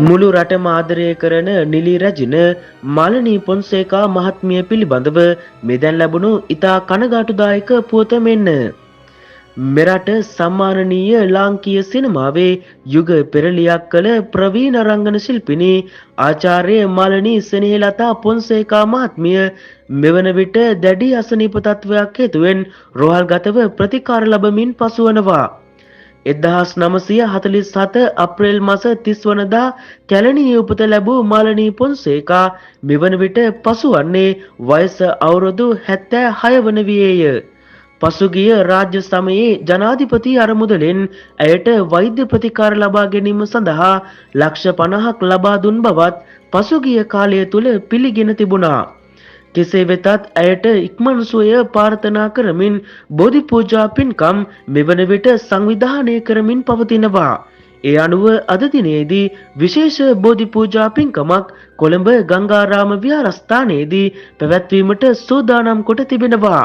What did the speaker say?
මුළු රටම ආදරය කරන නිලි රැජින මාලනී පොන්සේකා මහත්මිය පිළිබඳව මෙදැන් ලැබුණු ඉතා කනගාටුදායක පුවත මෙන්න. මෙරට සම්මානනීය ලාංකීය සිනමාවේ යුග පෙරලියක් කළ ප්‍රවීණ රංගන ශිල්පිනී ආචාර්ය මාලනී සෙනෙහෙලතා පොන්සේකා මහත්මිය මෙවන විට දැඩි අසනීප තත්ත්වයක් හේතුවෙන් රෝහල්ගතව ප්‍රතිකාර ලබමින් පසුවනවා. 1947 අප්‍රේල් මාස 30 වනදා කැලණියේ උපත ලැබූ මාලනී පොන්සේකා මෙවන විට පසුවන්නේ වයස අවුරුදු 76 වන වියේය. පසුගිය රාජ්‍ය සමයේ ජනාධිපති අරමුදලෙන් ඇයට වෛද්‍ය ප්‍රතිකාර ලබා ගැනීම සඳහා ලක්ෂ 50ක් ලබා දුන් බවත් පසුගිය කාලය තුල පිළිගෙන තිබුණා. කෙසේ වෙතත් ඇයට ඉක්මන් සුවය ප්‍රාර්ථනා කරමින් බෝධි පූජා පින්කම් මෙවන විට සංවිධානය කරමින් පවතිනවා. ඒ අනුව අද දිනේදී විශේෂ බෝධි පූජා පින්කමක් කොළඹ ගංගාරාම විහාරස්ථානයේදී පැවැත්වීමට සූදානම් කොට තිබෙනවා.